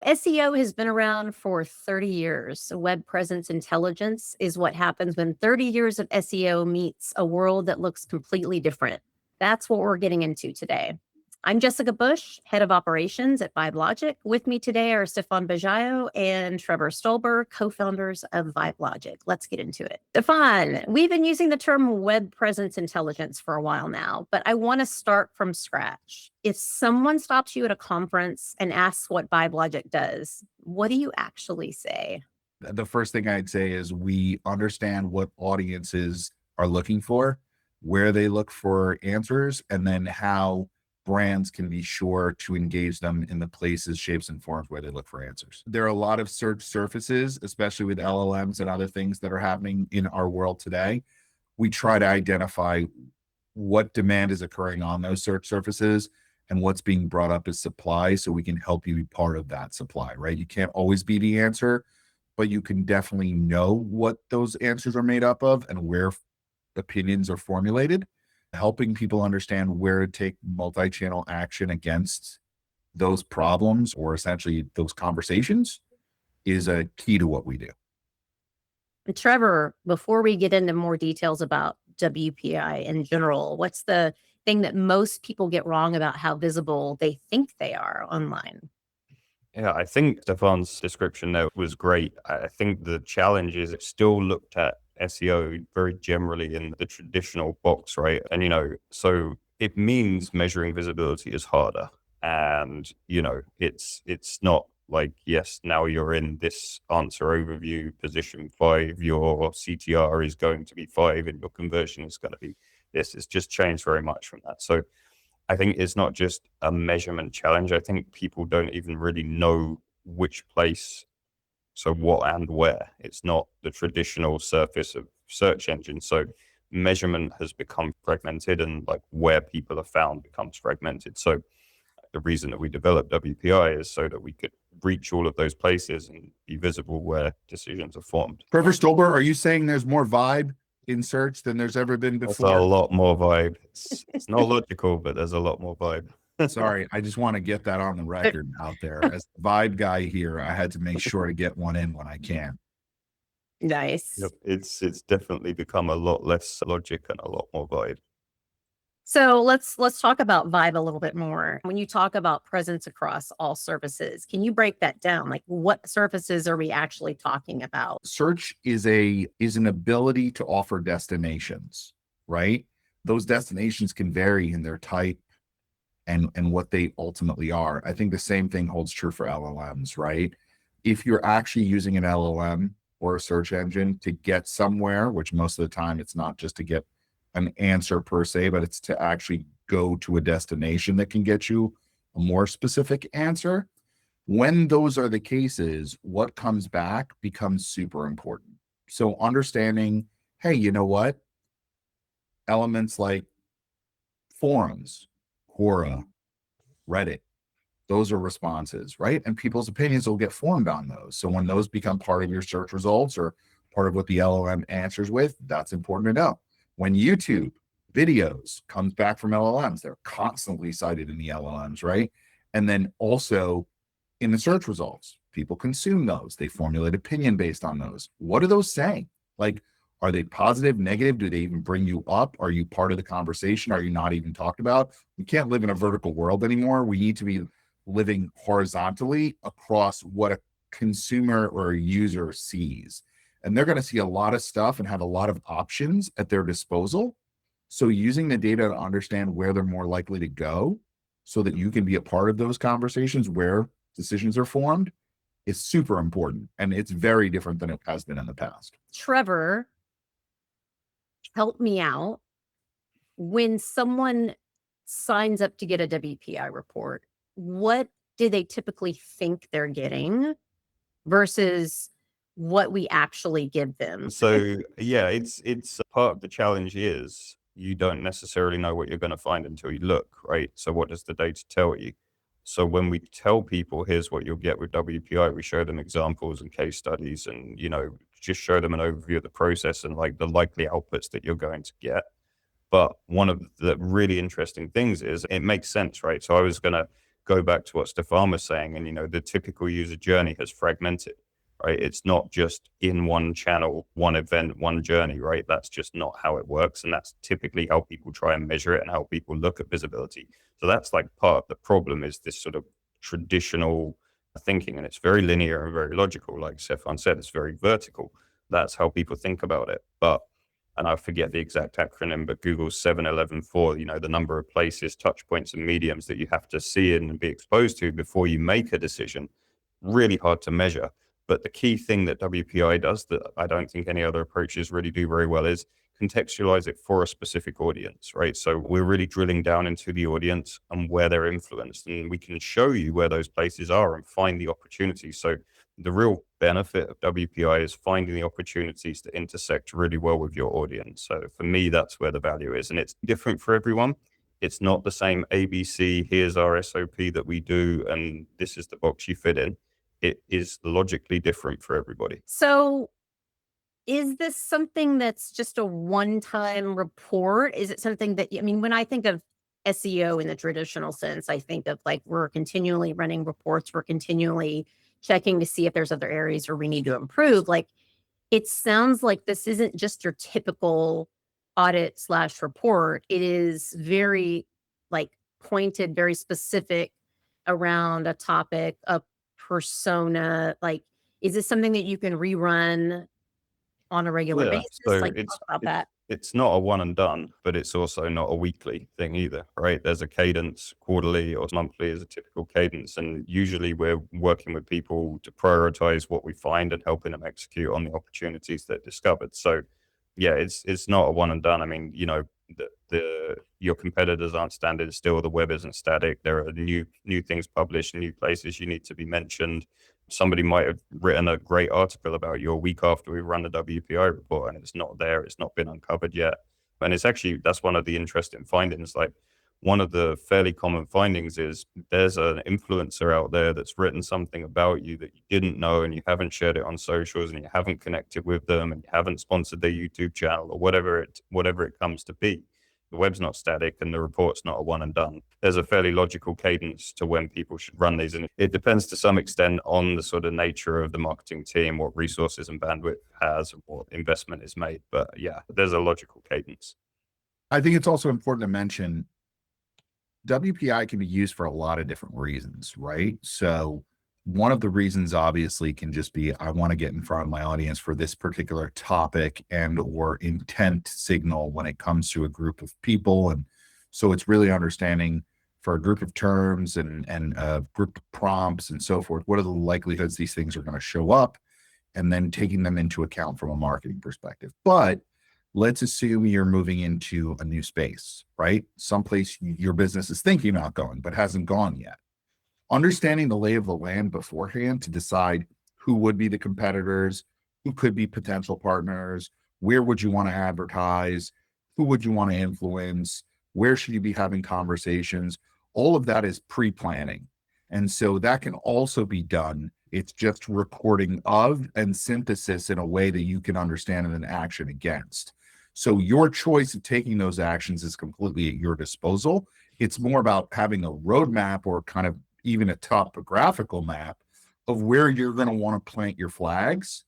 SEO has been around for 30 years. So web presence intelligence is what happens when 30 years of SEO meets a world that looks completely different. That's what we're getting into today. I'm Jessica Bush, head of operations at VibeLogic. With me today are Stephan Bajaio and Trevor Stolber, co-founders of VibeLogic. Let's get into it. Stephan, we've been using the term web presence intelligence for a while now, but I want to start from scratch. If someone stops you at a conference and asks what VibeLogic does, what do you actually say? The first thing I'd say is we understand what audiences are looking for, where they look for answers, and then how brands can be sure to engage them in the places, shapes, and forms where they look for answers. There are a lot of search surfaces, especially with LLMs and other things that are happening in our world today. We try to identify what demand is occurring on those search surfaces and what's being brought up as supply, so we can help you be part of that supply, right? You can't always be the answer, but you can definitely know what those answers are made up of and where opinions are formulated. Helping people understand where to take multi-channel action against those problems, or essentially those conversations, is a key to what we do. And Trevor, before we get into more details about WPI in general, what's the thing that most people get wrong about how visible they think they are online? Yeah, I think Stephan's description there was great. I think the challenge is it's still looked at SEO very generally in the traditional box, right? And, so it means measuring visibility is harder. And, it's not like, yes, now you're in this answer overview position 5, your CTR is going to be 5 and your conversion is going to be this. It's just changed very much from that. So I think it's not just a measurement challenge. I think people don't even really know which place, so what and where. It's not the traditional surface of search engine. So measurement has become fragmented, and like where people are found becomes fragmented. So the reason that we developed WPI is so that we could reach all of those places and be visible where decisions are formed. Trevor Stolber, are you saying there's more vibe in search than there's ever been before? There's a lot more vibe. It's not logical, but there's a lot more vibe. Sorry, I just want to get that on the record out there. As the vibe guy here, I had to make sure to get one in when I can. Nice. Yep, it's definitely become a lot less logic and a lot more vibe. So let's talk about vibe a little bit more. When you talk about presence across all surfaces, can you break that down? Like, what surfaces are we actually talking about? Search is an ability to offer destinations, right? Those destinations can vary in their type and what they ultimately are. I think the same thing holds true for LLMs, right? If you're actually using an LLM or a search engine to get somewhere, which most of the time it's not just to get an answer per se, but it's to actually go to a destination that can get you a more specific answer. When those are the cases, what comes back becomes super important. So understanding, hey, you know what? Elements like forums, Quora, Reddit, those are responses, right? And people's opinions will get formed on those. So when those become part of your search results or part of what the LLM answers with, that's important to know. When YouTube videos comes back from LLMs, they're constantly cited in the LLMs, right? And then also in the search results, people consume those. They formulate opinion based on those. What are those saying? Like, are they positive, negative? Do they even bring you up? Are you part of the conversation? Are you not even talked about? We can't live in a vertical world anymore. We need to be living horizontally across what a consumer or a user sees. And they're going to see a lot of stuff and have a lot of options at their disposal. So using the data to understand where they're more likely to go so that you can be a part of those conversations where decisions are formed is super important. And it's very different than it has been in the past. Trevor, help me out. When someone signs up to get a WPI report, what do they typically think they're getting versus what we actually give them? So yeah, it's part of the challenge is you don't necessarily know what you're going to find until you look, right? So what does the data tell you? So when we tell people, here's what you'll get with WPI, we show them examples and case studies and, just show them an overview of the process and like the likely outputs that you're going to get. But one of the really interesting things is it makes sense, right? So I was going to go back to what Stephan was saying, and the typical user journey has fragmented, right? It's not just in one channel, one event, one journey, right? That's just not how it works. And that's typically how people try and measure it and how people look at visibility. So that's like part of the problem, is this sort of traditional thinking, and it's very linear and very logical. Like Stephan said, it's very vertical. That's how people think about it. And I forget the exact acronym, but Google's 711 the number of places, touch points, and mediums that you have to see and be exposed to before you make a decision, really hard to measure. But the key thing that WPI does that I don't think any other approaches really do very well is contextualize it for a specific audience, right? So we're really drilling down into the audience and where they're influenced, and we can show you where those places are and find the opportunities. So the real benefit of WPI is finding the opportunities that intersect really well with your audience. So for me, that's where the value is, and it's different for everyone. It's not the same ABC, here's our SOP that we do, and this is the box you fit in. It is logically different for everybody. So is this something that's just a one-time report? Is it something that, I mean, when I think of SEO in the traditional sense, I think of like, we're continually running reports, we're continually checking to see if there's other areas where we need to improve. Like, it sounds like this isn't just your typical audit/report. It is very like pointed, very specific around a topic, a persona. Like, is this something that you can rerun on a regular Yeah, basis? so Like, talk about that. it's not a one and done, but it's also not a weekly thing either, right? There's a cadence, quarterly or monthly is a typical cadence, and usually we're working with people to prioritize what we find and helping them execute on the opportunities they've discovered. So yeah, it's not a one and done. I mean, your competitors aren't standing still. The web isn't static. There are new things published, new places you need to be mentioned. Somebody might have written a great article about you a week after we run the WPI report, and it's not there. It's not been uncovered yet. And it's actually, that's one of the interesting findings. Like, one of the fairly common findings is there's an influencer out there that's written something about you that you didn't know, and you haven't shared it on socials, and you haven't connected with them, and you haven't sponsored their YouTube channel, or whatever it comes to be. The web's not static, and the report's not a one and done. There's a fairly logical cadence to when people should run these, and it depends to some extent on the sort of nature of the marketing team, what resources and bandwidth has, and what investment is made. But yeah, there's a logical cadence. I think it's also important to mention WPI can be used for a lot of different reasons, right? So one of the reasons obviously can just be, I want to get in front of my audience for this particular topic and or intent signal when it comes to a group of people. And so it's really understanding for a group of terms and a group of prompts and so forth, what are the likelihoods these things are going to show up, and then taking them into account from a marketing perspective. But let's assume you're moving into a new space, right? Someplace your business is thinking about going, but hasn't gone yet. Understanding the lay of the land beforehand to decide who would be the competitors, who could be potential partners, where would you want to advertise, who would you want to influence, where should you be having conversations? All of that is pre-planning. And so that can also be done. It's just recording of and synthesis in a way that you can understand and then action against. So your choice of taking those actions is completely at your disposal. It's more about having a roadmap, or kind of even a topographical map of where you're going to want to plant your flags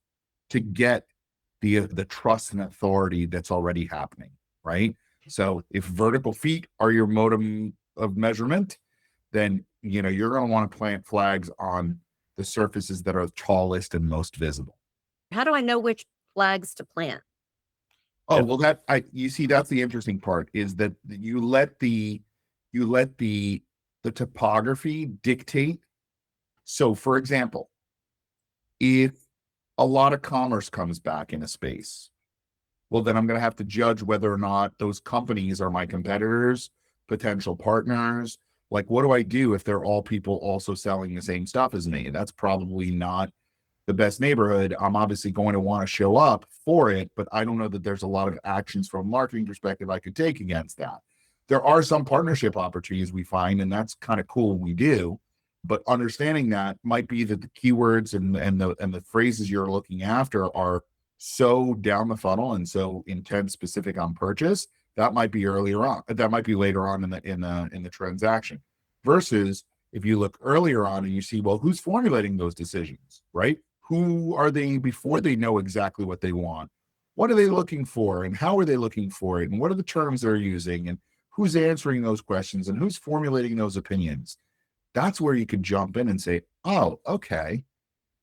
to get the trust and authority that's already happening, right? So if vertical feet are your modem of measurement, then you're going to want to plant flags on the surfaces that are tallest and most visible. How do I know which flags to plant? Oh, well, you see, that's the interesting part, is that you let the topography dictate. So for example, if a lot of commerce comes back in a space, well, then I'm going to have to judge whether or not those companies are my competitors, potential partners. Like, what do I do if they're all people also selling the same stuff as me? That's probably not the best neighborhood. I'm obviously going to want to show up for it, but I don't know that there's a lot of actions from a marketing perspective I could take against that. There are some partnership opportunities we find, and that's kind of cool we do, but understanding that might be that the keywords and the phrases you're looking after are so down the funnel and so intent specific on purchase. That might be earlier on. That might be later on in the transaction, versus If you look earlier on and you see, well, who's formulating those decisions, right? Who are they before they know exactly what they want? What are they looking for and how are they looking for it? And what are the terms they're using and who's answering those questions and who's formulating those opinions? That's where you can jump in and say, oh, okay,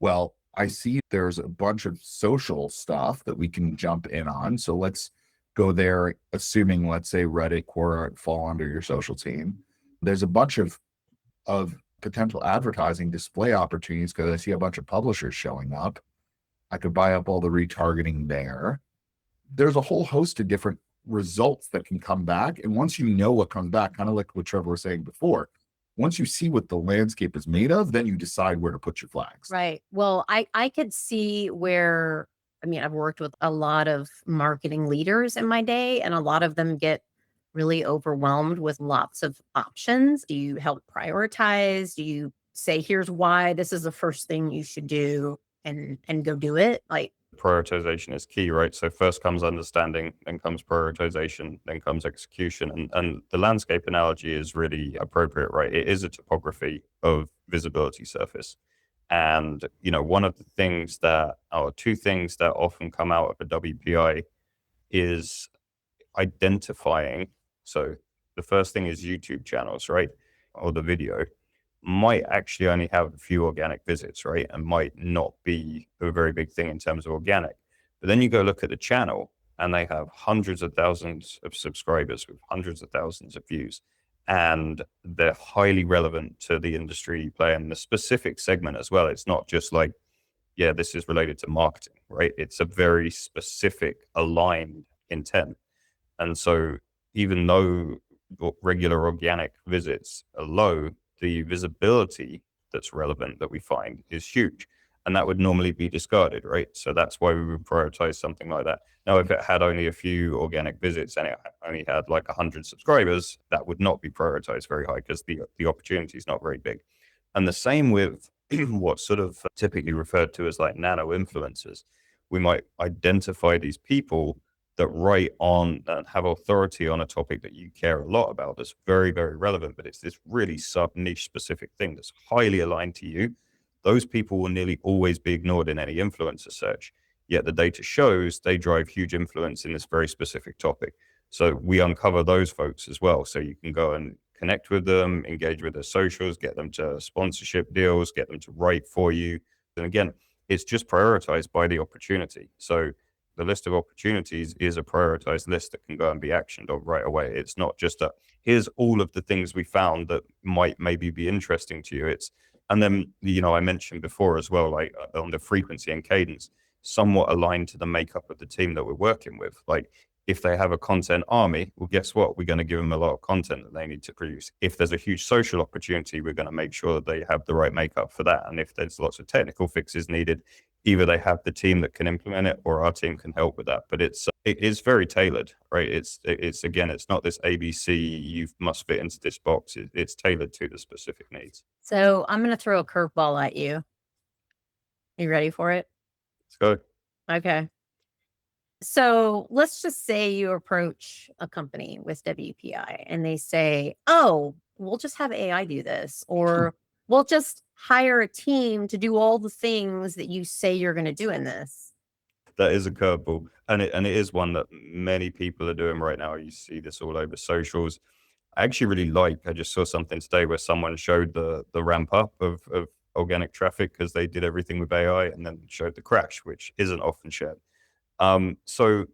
well, I see there's a bunch of social stuff that we can jump in on. So let's go there, assuming, let's say, Reddit, Quora fall under your social team. There's a bunch of potential advertising display opportunities because I see a bunch of publishers showing up. I could buy up all the retargeting there. There's a whole host of different results that can come back. And once you know what comes back, kind of like what Trevor was saying before, once you see what the landscape is made of, then you decide where to put your flags. Right. Well, I could see where, I mean, I've worked with a lot of marketing leaders in my day, and a lot of them get really overwhelmed with lots of options. Do you help prioritize? Do you say, here's why this is the first thing you should do, and go do it? Like, Prioritization is key, right? So first comes understanding, then comes prioritization, then comes execution. And the landscape analogy is really appropriate, right? It is a topography of visibility surface. And, one of the things that, or two things that often come out of a WPI is identifying. So the first thing is YouTube channels, right? Or the video might actually only have a few organic visits, right? And might not be a very big thing in terms of organic. But then you go look at the channel and they have hundreds of thousands of subscribers with hundreds of thousands of views. And they're highly relevant to the industry you play in the specific segment as well. It's not just like, yeah, this is related to marketing, right? It's a very specific aligned intent. And so even though regular organic visits are low, the visibility that's relevant that we find is huge. And that would normally be discarded, right? So that's why we would prioritize something like that. Now, if it had only a few organic visits and it only had like 100 subscribers, that would not be prioritized very high because the opportunity is not very big. And the same with what's sort of typically referred to as like nano influencers. We might identify these people that write on and have authority on a topic that you care a lot about that's very, very relevant, but it's this really sub niche specific thing that's highly aligned to you. Those people will nearly always be ignored in any influencer search. Yet the data shows they drive huge influence in this very specific topic. So we uncover those folks as well. So you can go and connect with them, engage with their socials, get them to sponsorship deals, get them to write for you. And again, it's just prioritized by the opportunity. So the list of opportunities is a prioritized list that can go and be actioned on right away. It's not just here's all of the things we found that might maybe be interesting to you. And then, I mentioned before as well, like on the frequency and cadence, somewhat aligned to the makeup of the team that we're working with. Like if they have a content army, well, guess what? We're going to give them a lot of content that they need to produce. If there's a huge social opportunity, we're going to make sure that they have the right makeup for that. And if there's lots of technical fixes needed, either they have the team that can implement it or our team can help with that. But it is very tailored, right? It's again, it's not this ABC, you must fit into this box. It's tailored to the specific needs. so I'm going to throw a curveball at you. You ready for it? Let's go. Okay. So let's just say you approach a company with WPI and they say, oh, we'll just have AI do this, or we'll just hire a team to do all the things that you say you're going to do in this. That is a curveball. And it is one that many people are doing right now. You see this all over socials. I actually really I just saw something today where someone showed the ramp up of organic traffic because they did everything with AI and then showed the crash, which isn't often shared. So,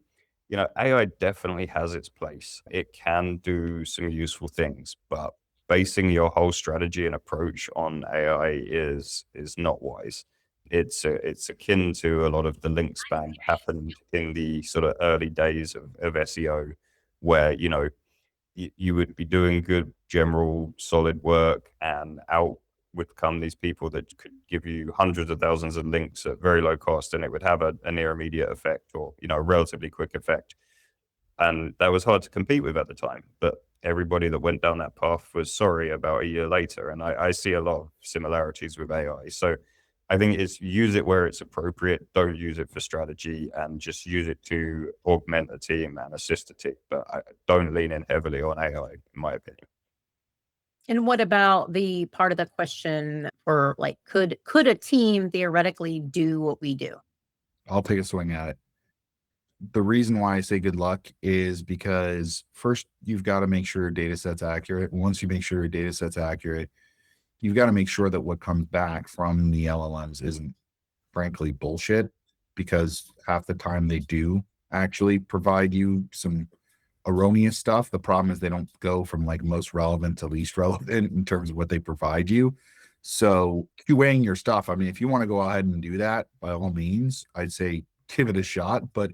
AI definitely has its place. It can do some useful things, but basing your whole strategy and approach on AI is not wise. It's akin to a lot of the link spam that happened in the sort of early days of SEO, where you would be doing good general solid work, and out would come these people that could give you hundreds of thousands of links at very low cost, and it would have a near immediate effect, or a relatively quick effect. And that was hard to compete with at the time, but everybody that went down that path was sorry about a year later. And I see a lot of similarities with AI. So I think it's use it where it's appropriate. Don't use it for strategy, and just use it to augment a team and assist a team. But don't lean in heavily on AI, in my opinion. And what about the part of the question for like, could a team theoretically do what we do? I'll take a swing at it. The reason why I say good luck is because first, you've got to make sure your data set's accurate. Once you make sure your data set's accurate, you've got to make sure that what comes back from the LLMs isn't frankly bullshit, because half the time they do actually provide you some erroneous stuff. The problem is they don't go from like most relevant to least relevant in terms of what they provide you. So QAing your stuff, I mean, if you want to go ahead and do that, by all means, I'd say give it a shot, but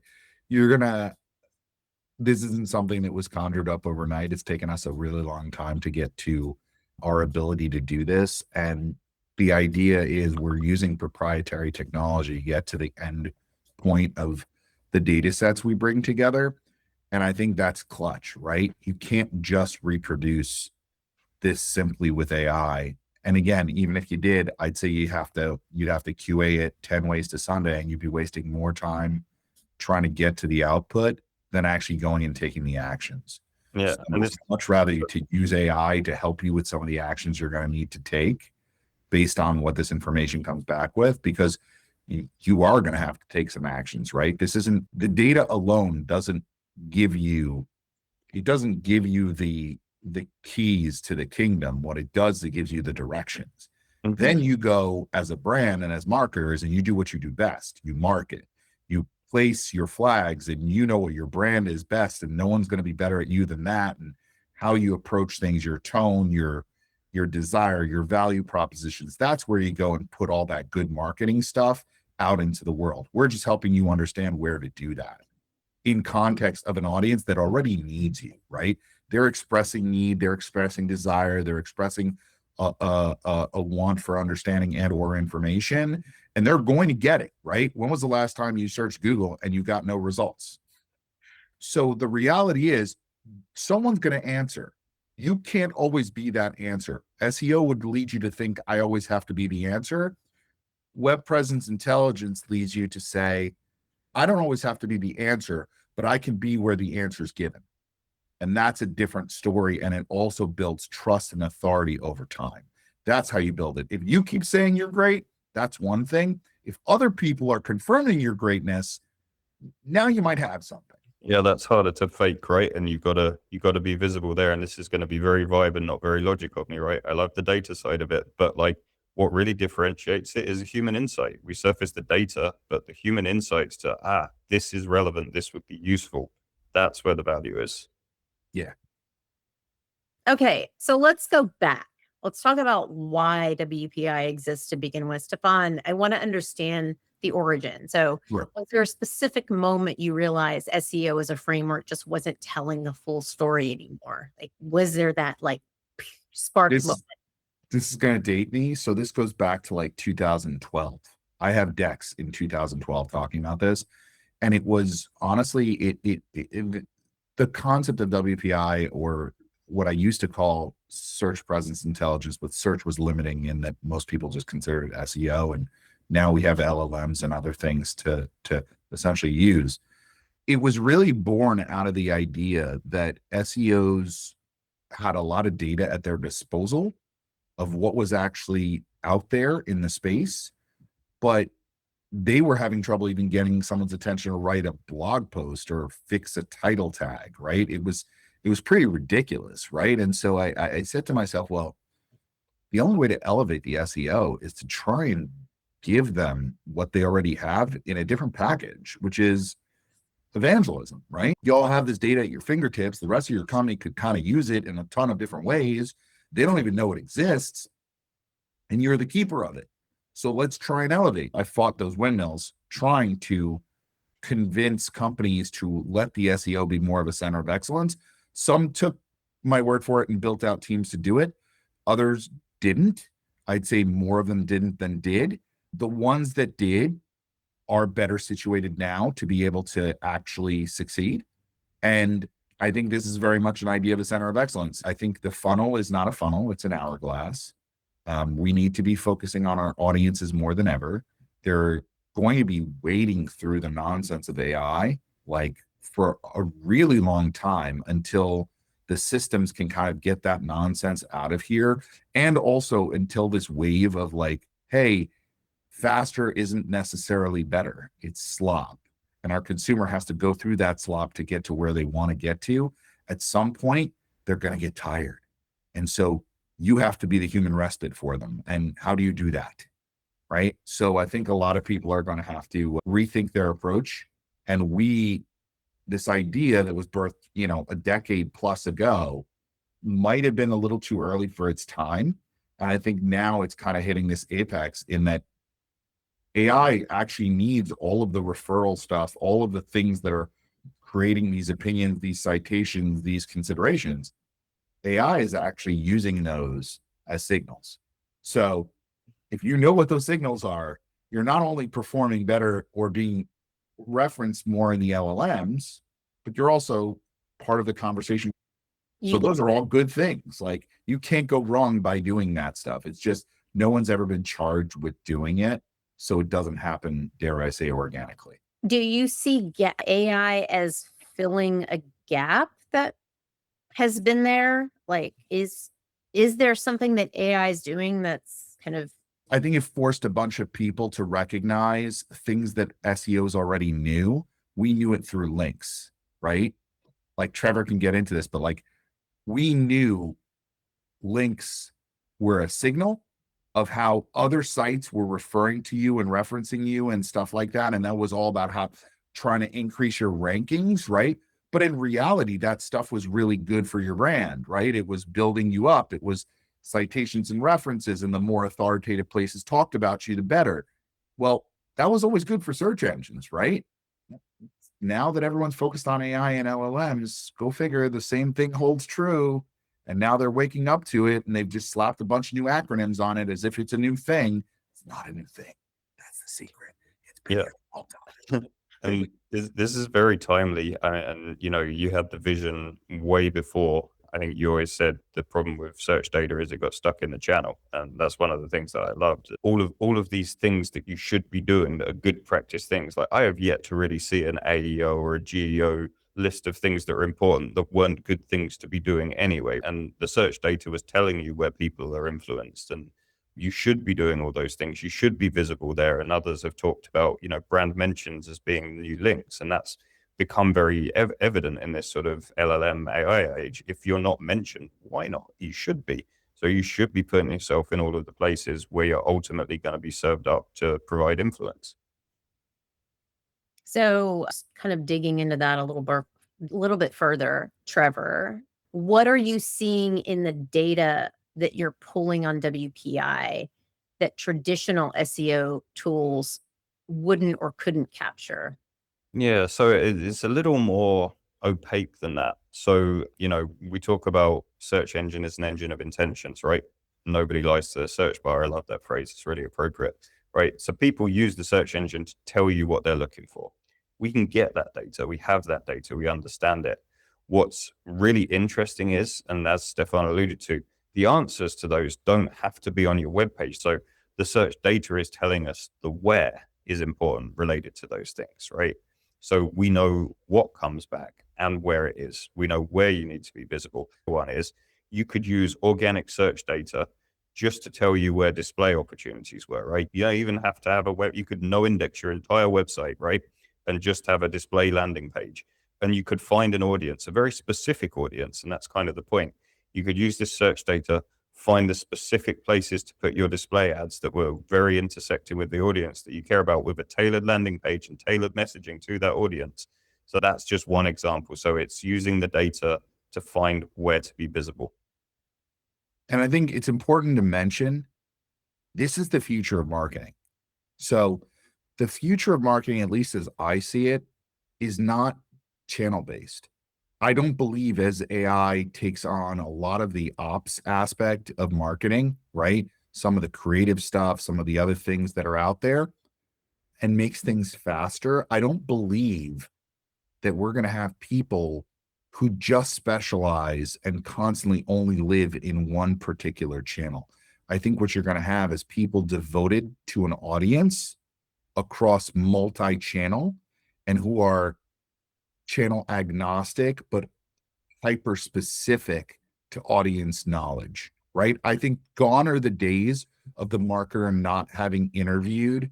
this isn't something that was conjured up overnight. It's taken us a really long time to get to our ability to do this. And the idea is we're using proprietary technology to get to the end point of the data sets we bring together. And I think that's clutch, right? You can't just reproduce this simply with AI. And again, even if you did, I'd say you'd have to QA it 10 ways to Sunday, and you'd be wasting more time trying to get to the output than actually going and taking the actions. Yeah. So And I'd much rather to use AI to help you with some of the actions you're going to need to take based on what this information comes back with, because you are going to have to take some actions, right? This isn't, the data alone doesn't give you the keys to the kingdom. What it does, it gives you the directions. Then you go as a brand and as marketers and you do what you do best. You market, you place your flags, and you know what your brand is best, and no one's going to be better at you than that. And how you approach things, your tone, your desire, your value propositions, that's where you go and put all that good marketing stuff out into the world. We're just helping you understand where to do that in context of an audience that already needs you, right? They're expressing need, they're expressing desire, they're expressing a want for understanding and or information, and they're going to get it, right? When was the last time you searched Google and you got no results? So the reality is someone's going to answer. You can't always be that answer. SEO would lead you to think I always have to be the answer. Web presence intelligence leads you to say, I don't always have to be the answer, but I can be where the answer is given. And that's a different story. And it also builds trust and authority over time. That's how you build it. If you keep saying you're great, that's one thing. If other people are confirming your greatness, now you might have something. Yeah, that's harder to fake, right? And you gotta be visible there. And this is going to be very vibe and not very logic of me, right? I love the data side of it, but like what really differentiates it is a human insight. We surface the data, but the human insights to this is relevant, this would be useful. That's where the value is. Yeah. Okay, so let's go back. Let's talk about why WPI exists to begin with. Stephan, I want to understand the origin. So Sure. was there a specific moment you realized SEO as a framework just wasn't telling the full story anymore? Like, was there that like spark moment? This is going to date me. So this goes back to like 2012. I have decks in 2012 talking about this. And it was honestly, the concept of WPI, or what I used to call search presence intelligence, but search was limiting in that most people just considered it SEO. And now we have LLMs and other things to essentially use. It was really born out of the idea that SEOs had a lot of data at their disposal of what was actually out there in the space, but they were having trouble even getting someone's attention to write a blog post or fix a title tag, right? It was pretty ridiculous, right? And so I said to myself, well, the only way to elevate the SEO is to try and give them what they already have in a different package, which is evangelism, right? You all have this data at your fingertips. The rest of your company could kind of use it in a ton of different ways. They don't even know it exists, and you're the keeper of it. So let's try and elevate. I fought those windmills trying to convince companies to let the SEO be more of a center of excellence. Some took my word for it and built out teams to do it. Others didn't. I'd say more of them didn't than did. The ones that did are better situated now to be able to actually succeed. And I think this is very much an idea of a center of excellence. I think the funnel is not a funnel, it's an hourglass. We need to be focusing on our audiences more than ever. They're going to be wading through the nonsense of AI like for a really long time until the systems can kind of get that nonsense out of here. And also until this wave of like, hey, faster isn't necessarily better, it's slop. And our consumer has to go through that slop to get to where they want to get to. At some point, they're going to get tired. And so you have to be the human respite for them. And how do you do that? Right. So I think a lot of people are going to have to rethink their approach. And this idea that was birthed, a decade plus ago might have been a little too early for its time. And I think now it's kind of hitting this apex in that AI actually needs all of the referral stuff, all of the things that are creating these opinions, these citations, these considerations. AI is actually using those as signals. So if you know what those signals are, you're not only performing better or being referenced more in the LLMs, but you're also part of the conversation. So those are all good things. Like you can't go wrong by doing that stuff. It's just no one's ever been charged with doing it. So it doesn't happen, dare I say, organically. Do you see AI as filling a gap that has been there? Like, is there something that AI is doing that's kind of... I think it forced a bunch of people to recognize things that SEOs already knew. We knew it through links, right? Like Trevor can get into this, but like we knew links were a signal of how other sites were referring to you and referencing you and stuff like that. And that was all about how trying to increase your rankings, right? But in reality, that stuff was really good for your brand, right? It was building you up. It was citations and references, and the more authoritative places talked about you, the better. Well, that was always good for search engines, right? Now that everyone's focused on AI and LLMs, go figure, the same thing holds true. And now they're waking up to it, and they've just slapped a bunch of new acronyms on it as if it's a new thing. It's not a new thing. That's the secret. It's been here all time. And this is very timely. And, you had the vision way before. I think you always said the problem with search data is it got stuck in the channel. And that's one of the things that I loved. All of these things that you should be doing that are good practice things. Like I have yet to really see an AEO or a GEO list of things that are important that weren't good things to be doing anyway. And the search data was telling you where people are influenced, and you should be doing all those things. You should be visible there. And others have talked about, brand mentions as being new links. And that's become very evident in this sort of LLM AI age. If you're not mentioned, why not? You should be. So you should be putting yourself in all of the places where you're ultimately going to be served up to provide influence. So kind of digging into that a little bit further, Trevor, what are you seeing in the data that you're pulling on WPI that traditional SEO tools wouldn't or couldn't capture? Yeah, so it's a little more opaque than that. So, we talk about search engine as an engine of intentions, right? Nobody lies to the search bar. I love that phrase. It's really appropriate, right? So people use the search engine to tell you what they're looking for. We can get that data. We have that data. We understand it. What's really interesting is, and as Stephan alluded to, the answers to those don't have to be on your webpage. So the search data is telling us the where is important related to those things, right? So we know what comes back and where it is. We know where you need to be visible. One is you could use organic search data just to tell you where display opportunities were, right? You don't even have to have you could no index your entire website, right? And just have a display landing page. And you could find an audience, a very specific audience. And that's kind of the point. You could use this search data, find the specific places to put your display ads that were very intersecting with the audience that you care about, with a tailored landing page and tailored messaging to that audience. So that's just one example. So it's using the data to find where to be visible. And I think it's important to mention, this is the future of marketing. So the future of marketing, at least as I see it, is not channel-based. I don't believe as AI takes on a lot of the ops aspect of marketing, right? Some of the creative stuff, some of the other things that are out there, and makes things faster. I don't believe that we're going to have people who just specialize and constantly only live in one particular channel. I think what you're going to have is people devoted to an audience across multi-channel and who are channel agnostic, but hyper specific to audience knowledge, right? I think gone are the days of the marketer not having interviewed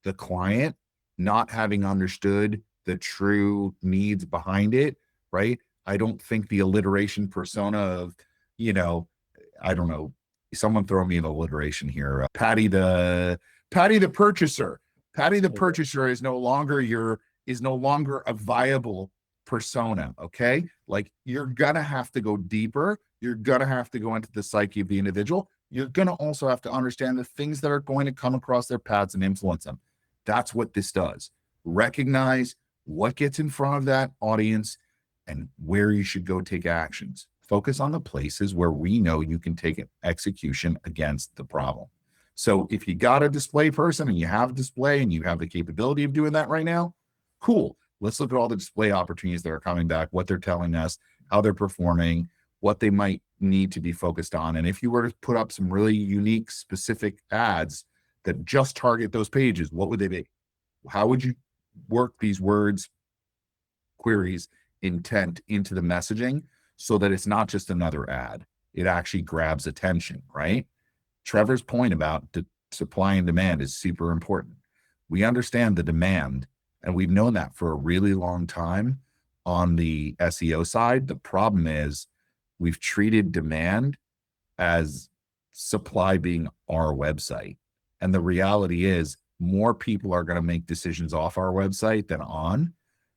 the client, not having understood the true needs behind it, right? I don't think the alliteration persona of, I don't know, someone throw me an alliteration here. Patty the purchaser. Patty the purchaser is no longer a viable persona. Okay. Like, you're gonna have to go deeper. You're gonna have to go into the psyche of the individual. You're gonna also have to understand the things that are going to come across their paths and influence them. That's what this does. Recognize what gets in front of that audience and where you should go take actions. Focus on the places where we know you can take an execution against the problem. So if you got a display person and you have a display and you have the capability of doing that right now, cool. Let's look at all the display opportunities that are coming back, what they're telling us, how they're performing, what they might need to be focused on. And if you were to put up some really unique, specific ads that just target those pages, what would they be? How would you work these words, queries, intent into the messaging so that it's not just another ad? It actually grabs attention, right? Trevor's point about supply and demand is super important. We understand the demand, and we've known that for a really long time on the SEO side. The problem is we've treated demand as supply being our website. And the reality is more people are going to make decisions off our website than on.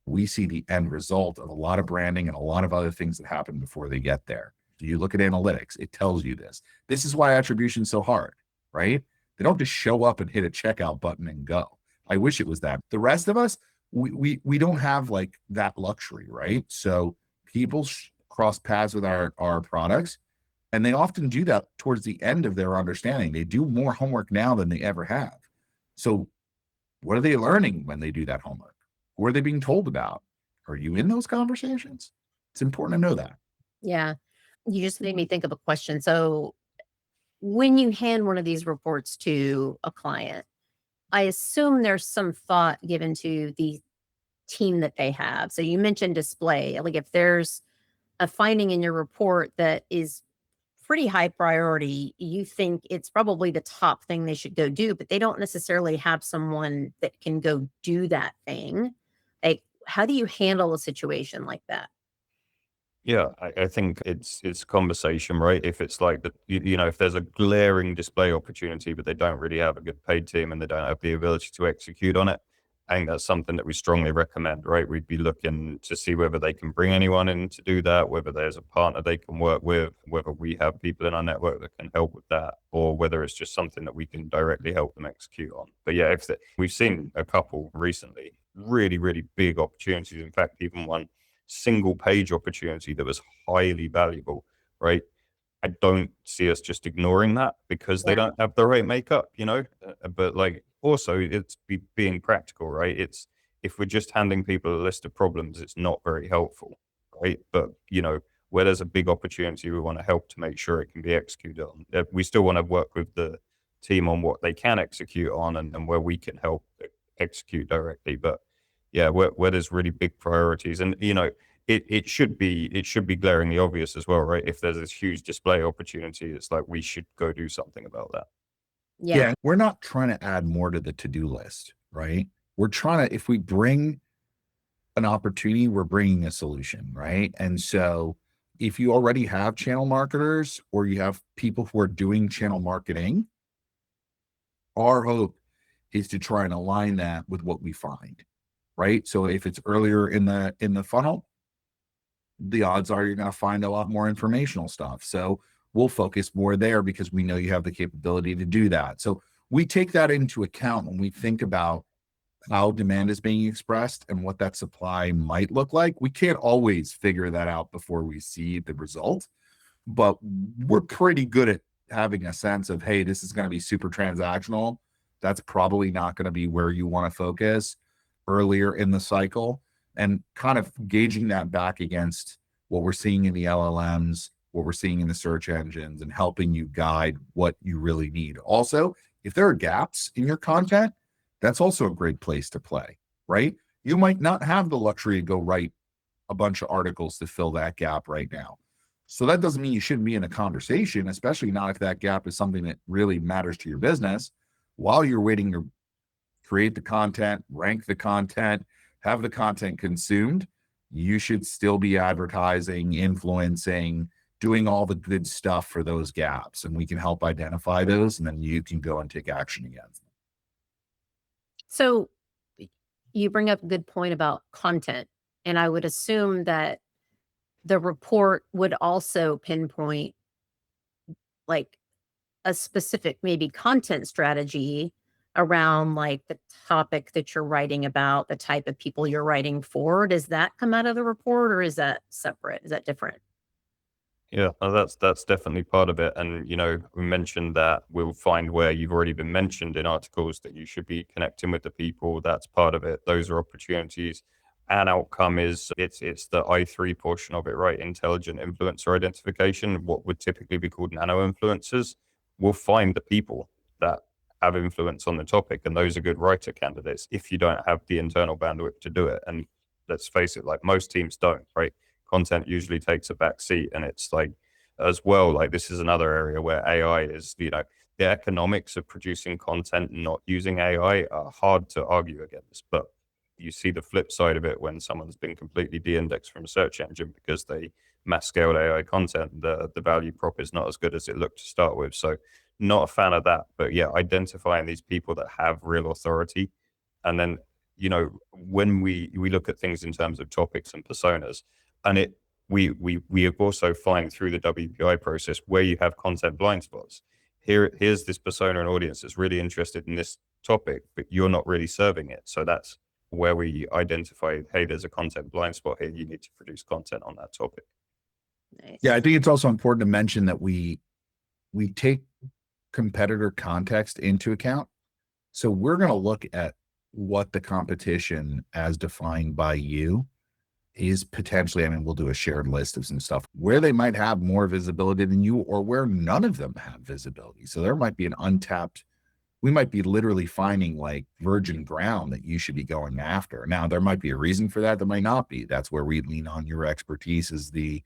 We see the end result of a lot of branding and a lot of other things that happen before they get there. You look at analytics, it tells you this. This is why attribution is so hard, right? They don't just show up and hit a checkout button and go. I wish it was that. The rest of us, we don't have like that luxury, right? So people cross paths with our products, and they often do that towards the end of their understanding. They do more homework now than they ever have. So what are they learning when they do that homework? Who are they being told about? Are you in those conversations? It's important to know that. Yeah. You just made me think of a question. So when you hand one of these reports to a client, I assume there's some thought given to the team that they have. So you mentioned display. Like, if there's a finding in your report that is pretty high priority, you think it's probably the top thing they should go do, but they don't necessarily have someone that can go do that thing. Like, how do you handle a situation like that? Yeah, I think it's conversation, right? If it's like if there's a glaring display opportunity, but they don't really have a good paid team and they don't have the ability to execute on it, I think that's something that we strongly recommend, right? We'd be looking to see whether they can bring anyone in to do that, whether there's a partner they can work with, whether we have people in our network that can help with that, or whether it's just something that we can directly help them execute on. But yeah, we've seen a couple recently, really, really big opportunities. In fact, even one single page opportunity that was highly valuable, right? I don't see us just ignoring that because they don't have the right makeup, but like, also it's being practical, right? It's, if we're just handing people a list of problems, it's not very helpful, right? But where there's a big opportunity, we want to help to make sure it can be executed on. We still want to work with the team on what they can execute on and where we can help execute directly. But yeah, where there's really big priorities, and it should be glaringly obvious as well, right? If there's this huge display opportunity, it's like we should go do something about that. Yeah. We're not trying to add more to the to-do list, right? We're trying to, if we bring an opportunity, we're bringing a solution, right? And so if you already have channel marketers or you have people who are doing channel marketing, our hope is to try and align that with what we find, right? So if it's earlier in the funnel, the odds are you're going to find a lot more informational stuff. So we'll focus more there because we know you have the capability to do that. So we take that into account when we think about how demand is being expressed and what that supply might look like. We can't always figure that out before we see the result, but we're pretty good at having a sense of, hey, this is going to be super transactional. That's probably not going to be where you want to focus earlier in the cycle, and kind of gauging that back against what we're seeing in the LLMs, what we're seeing in the search engines, and helping you guide what you really need. Also, if there are gaps in your content, that's also a great place to play, right? You might not have the luxury to go write a bunch of articles to fill that gap right now. So that doesn't mean you shouldn't be in a conversation, especially not if that gap is something that really matters to your business. While you're waiting to create the content, rank the content, have the content consumed, you should still be advertising, influencing, doing all the good stuff for those gaps. And we can help identify those, and then you can go and take action against them. So you bring up a good point about content. And I would assume that the report would also pinpoint like a specific maybe content strategy around like the topic that you're writing about, the type of people you're writing for. Does that come out of the report, or is that separate? Is that different? Yeah, no, that's definitely part of it. And we mentioned that we'll find where you've already been mentioned in articles that you should be connecting with the people. That's part of it. Those are opportunities. An outcome is it's the I3 portion of it, right? Intelligent influencer identification, what would typically be called nano influencers. We'll find the people that have influence on the topic, and those are good writer candidates if you don't have the internal bandwidth to do it. And let's face it, like most teams don't, right? Content usually takes a back seat, and it's like, as well, like this is another area where AI is, the economics of producing content not using AI are hard to argue against. But you see the flip side of it when someone's been completely de-indexed from a search engine because they mass scaled AI content. The value prop is not as good as it looked to start with. So not a fan of that. But yeah, identifying these people that have real authority. And then, when we look at things in terms of topics and personas, and we also find through the WPI process where you have content blind spots. Here's this persona and audience that's really interested in this topic, but you're not really serving it. So that's where we identify, hey, there's a content blind spot here. You need to produce content on that topic. Nice. Yeah, I think it's also important to mention that we take competitor context into account. So we're going to look at what the competition as defined by you is potentially. I mean, we'll do a shared list of some stuff where they might have more visibility than you, or where none of them have visibility. So there might be an untapped, we might be literally finding like virgin ground that you should be going after. Now, there might be a reason for that. There might not be. That's where we lean on your expertise as the,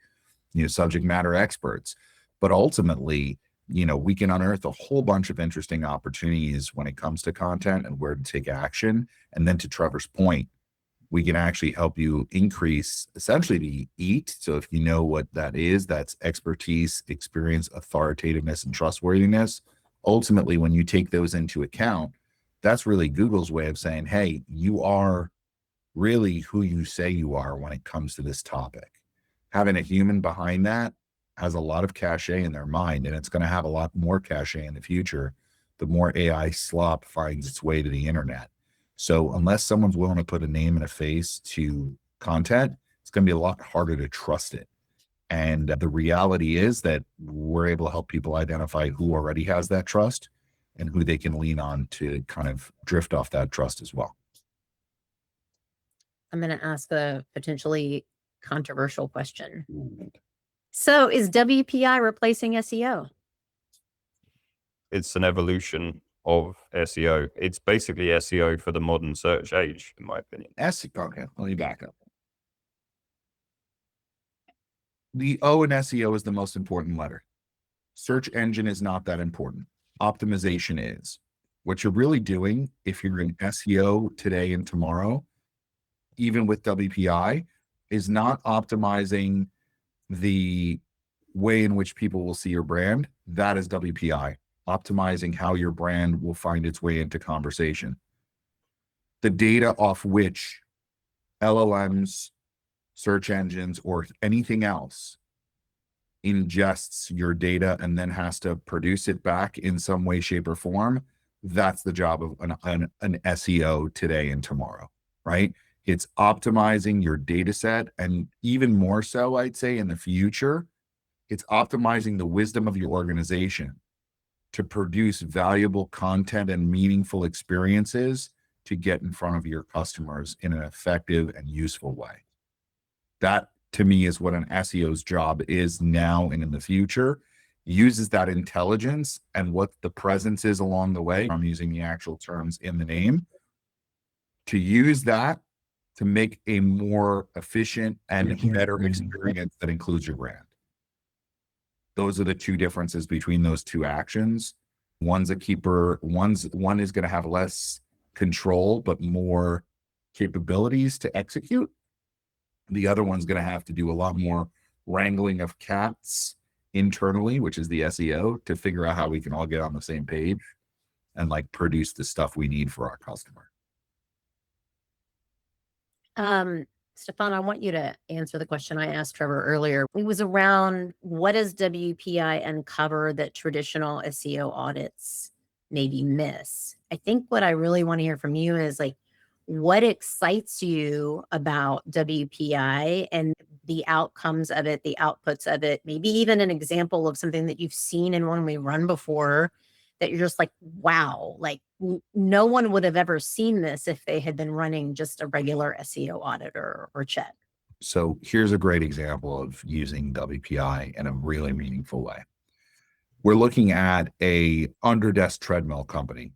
subject matter experts. But ultimately, we can unearth a whole bunch of interesting opportunities when it comes to content and where to take action. And then to Trevor's point, we can actually help you increase essentially the EAT. So if you know what that is, that's expertise, experience, authoritativeness, and trustworthiness. Ultimately, when you take those into account, that's really Google's way of saying, hey, you are really who you say you are when it comes to this topic. Having a human behind that has a lot of cachet in their mind, and it's going to have a lot more cachet in the future the more AI slop finds its way to the internet. So unless someone's willing to put a name and a face to content, it's going to be a lot harder to trust it. And the reality is that we're able to help people identify who already has that trust and who they can lean on to kind of drift off that trust as well. I'm going to ask a potentially controversial question. So is WPI replacing SEO? It's an evolution of SEO. It's basically SEO for the modern search age, in my opinion. Okay, let me back up. The O in SEO is the most important letter. Search engine is not that important. Optimization is. What you're really doing, if you're in SEO today and tomorrow, even with WPI, is not optimizing the way in which people will see your brand. That is WPI. Optimizing how your brand will find its way into conversation. The data off which LLMs, search engines, or anything else ingests your data and then has to produce it back in some way, shape, or form, that's the job of an SEO today and tomorrow, right? It's optimizing your data set, and even more so, I'd say in the future, it's optimizing the wisdom of your organization to produce valuable content and meaningful experiences to get in front of your customers in an effective and useful way. That, to me, is what an SEO's job is now and in the future. Uses that intelligence and what the presence is along the way. I'm using the actual terms in the name to use that to make a more efficient and better experience that includes your brand. Those are the two differences between those two actions. One's a keeper, one is going to have less control, but more capabilities to execute. The other one's going to have to do a lot more wrangling of cats internally, which is the SEO, to figure out how we can all get on the same page and like produce the stuff we need for our customer. Stephan, I want you to answer the question I asked Trevor earlier. It was around, what does WPI uncover that traditional SEO audits maybe miss? I think what I really want to hear from you is like, what excites you about WPI and the outcomes of it, the outputs of it, maybe even an example of something that you've seen in one we run before that you're just like, wow, like no one would have ever seen this if they had been running just a regular SEO audit or check. So here's a great example of using WPI in a really meaningful way. We're looking at a underdesk treadmill company,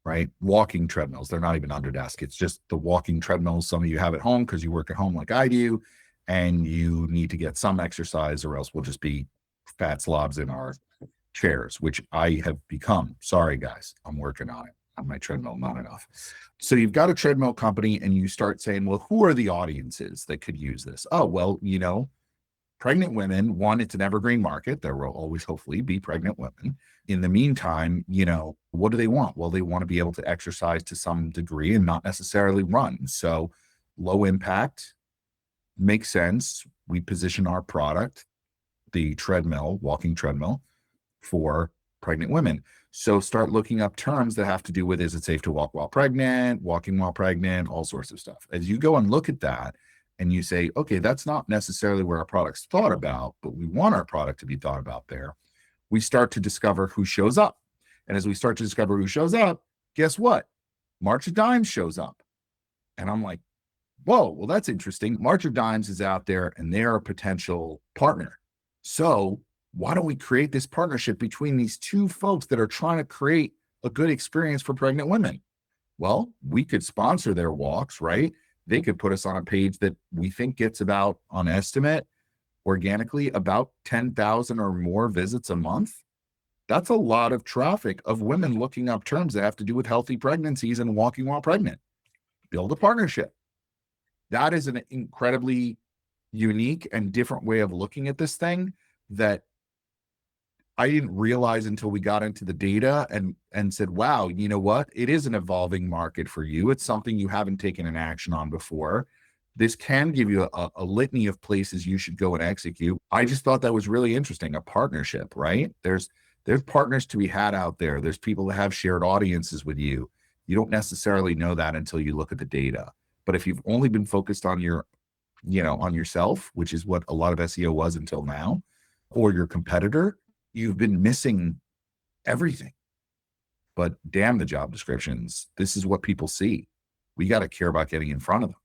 right? Walking treadmills. They're not even underdesk. It's just the walking treadmills some of you have at home because you work at home like I do, and you need to get some exercise or else we'll just be fat slobs in our chairs, which I have become. Sorry, guys. I'm working on it. On my treadmill, not enough. So you've got a treadmill company and you start saying, well, who are the audiences that could use this? Oh, well, you know, pregnant women, one, it's an evergreen market. There will always hopefully be pregnant women. In the meantime, you know, what do they want? Well, they want to be able to exercise to some degree and not necessarily run. So low impact makes sense. We position our product, the treadmill, walking treadmill, for pregnant women. So start looking up terms that have to do with, is it safe to walk while pregnant, walking while pregnant, all sorts of stuff. As you go and look at that and you say, okay, that's not necessarily where our product's thought about, but we want our product to be thought about there. We start to discover who shows up. And as we start to discover who shows up, guess what? March of Dimes shows up. And I'm like, whoa, well, that's interesting. March of Dimes is out there and they're a potential partner. So why don't we create this partnership between these two folks that are trying to create a good experience for pregnant women? Well, we could sponsor their walks, right? They could put us on a page that we think gets about, on estimate, organically, about 10,000 or more visits a month. That's a lot of traffic of women looking up terms that have to do with healthy pregnancies and walking while pregnant. Build a partnership. That is an incredibly unique and different way of looking at this thing that I didn't realize until we got into the data and said, wow, you know what? It is an evolving market for you. It's something you haven't taken an action on before. This can give you a litany of places you should go and execute. I just thought that was really interesting. A partnership, right? There's partners to be had out there. There's people that have shared audiences with you. You don't necessarily know that until you look at the data. But if you've only been focused on your, on yourself, which is what a lot of SEO was until now, or your competitor, you've been missing everything. But damn the job descriptions. This is what people see. We got to care about getting in front of them.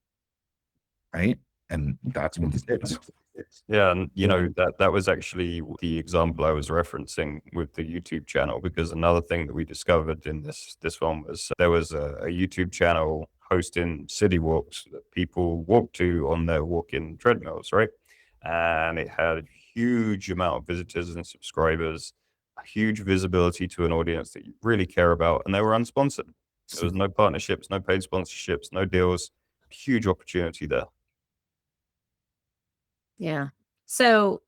Right. And that's what this is. Yeah. And that was actually the example I was referencing with the YouTube channel, because another thing that we discovered in this one was there was a YouTube channel hosting city walks that people walk to on their walk-in treadmills, right? And it had a huge amount of visitors and subscribers, a huge visibility to an audience that you really care about, and they were unsponsored. There was no partnerships, no paid sponsorships, no deals. Huge opportunity there. Yeah. So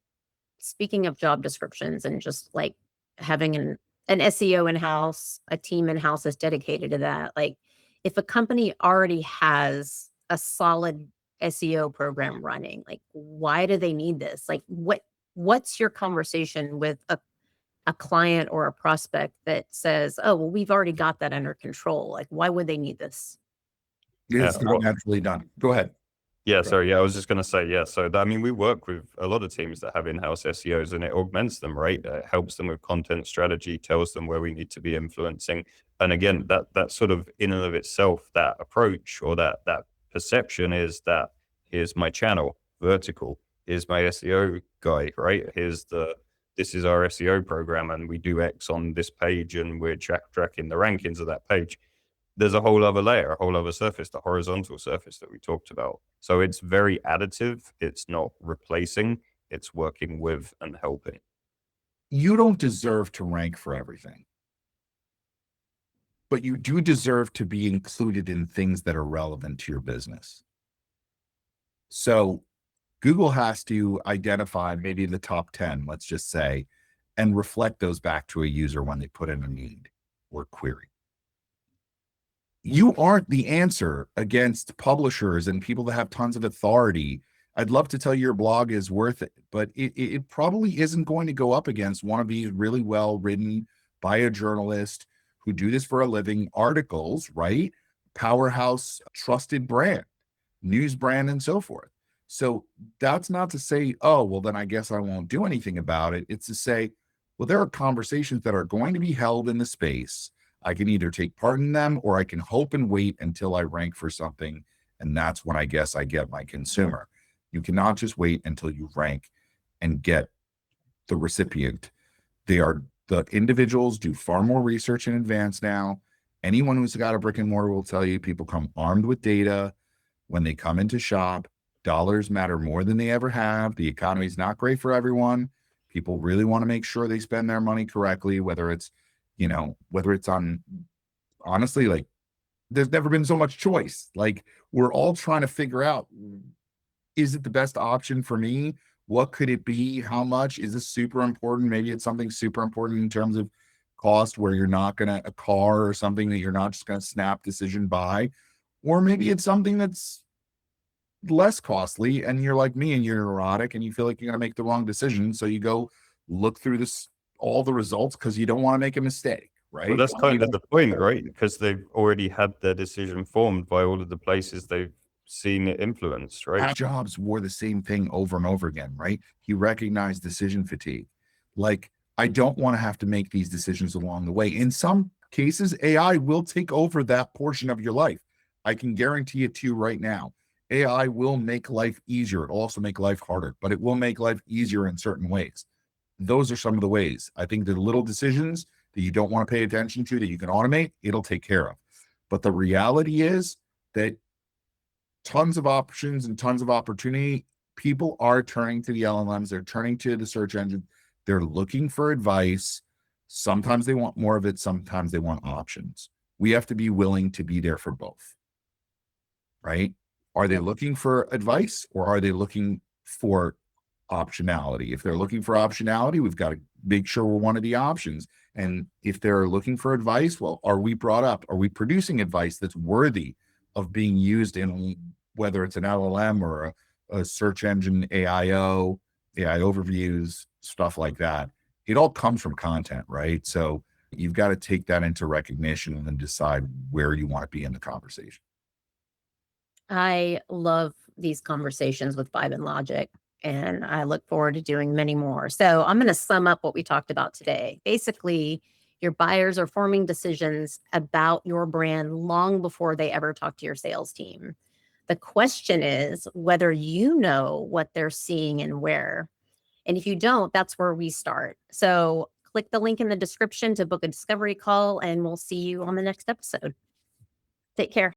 speaking of job descriptions and just like having an SEO in-house, a team in-house that's dedicated to that, like if a company already has a solid SEO program running, like why do they need this? Like what's your conversation with a client or a prospect that says, oh, well, we've already got that under control. Like why would they need this? It's not naturally done. Go ahead. Yeah, sorry. Yeah, I was just going to say, yeah. So, we work with a lot of teams that have in-house SEOs, and it augments them, right? It helps them with content strategy, tells them where we need to be influencing. And again, that sort of in and of itself, that approach or that perception is that here's my channel, vertical, here's my SEO guy, right? This is our SEO program, and we do X on this page, and we're tracking the rankings of that page. there's a whole other layer, a whole other surface, the horizontal surface that we talked about. So it's very additive. It's not replacing, it's working with and helping. You don't deserve to rank for everything, but you do deserve to be included in things that are relevant to your business. So Google has to identify maybe the top 10, let's just say, and reflect those back to a user when they put in a need or query. You aren't the answer against publishers and people that have tons of authority. I'd love to tell you your blog is worth it, but it probably isn't going to go up against one of these really well written by a journalist who do this for a living articles, right? Powerhouse, trusted brand, news brand, and so forth. So that's not to say, oh, well, then I guess I won't do anything about it. It's to say, well, there are conversations that are going to be held in the space. I can either take part in them or I can hope and wait until I rank for something. And that's when I guess I get my consumer. You cannot just wait until you rank and get the recipient. The individuals do far more research in advance now. Anyone who's got a brick and mortar will tell you people come armed with data when they come into shop. Dollars matter more than they ever have. The economy is not great for everyone. People really want to make sure they spend their money correctly, whether it's on, honestly, like, there's never been so much choice. Like, we're all trying to figure out, is it the best option for me? What could it be? How much? Is this super important? Maybe it's something super important in terms of cost where you're not going to, a car or something that you're not just going to snap decision buy. Or maybe it's something that's less costly and you're like me and you're neurotic and you feel like you're going to make the wrong decision. So you go look through all the results because you don't want to make a mistake, right? Well, that's kind of the point, right? Because they've already had their decision formed by all of the places they've seen it influenced, right? Jobs wore the same thing over and over again, right? He recognized decision fatigue. Like, I don't want to have to make these decisions along the way. In some cases, AI will take over that portion of your life. I can guarantee it to you right now. AI will make life easier. It'll also make life harder, but it will make life easier in certain ways. Those are some of the ways. I think the little decisions that you don't want to pay attention to that you can automate, it'll take care of. But the reality is that tons of options and tons of opportunity. People are turning to the LLMs. They're turning to the search engine. They're looking for advice. Sometimes they want more of it. Sometimes they want options. We have to be willing to be there for both, right? Are they looking for advice or are they looking for optionality? If they're looking for optionality, we've got to make sure we're one of the options. And if they're looking for advice, well, are we brought up? Are we producing advice that's worthy of being used in, whether it's an LLM or a search engine, AIO, AI overviews, stuff like that? It all comes from content, right? So you've got to take that into recognition and then decide where you want to be in the conversation. I love these conversations with VibeLogic, and I look forward to doing many more. So I'm going to sum up what we talked about today. Basically, your buyers are forming decisions about your brand long before they ever talk to your sales team. The question is whether you know what they're seeing and where. And if you don't, that's where we start. So click the link in the description to book a discovery call, and we'll see you on the next episode. Take care.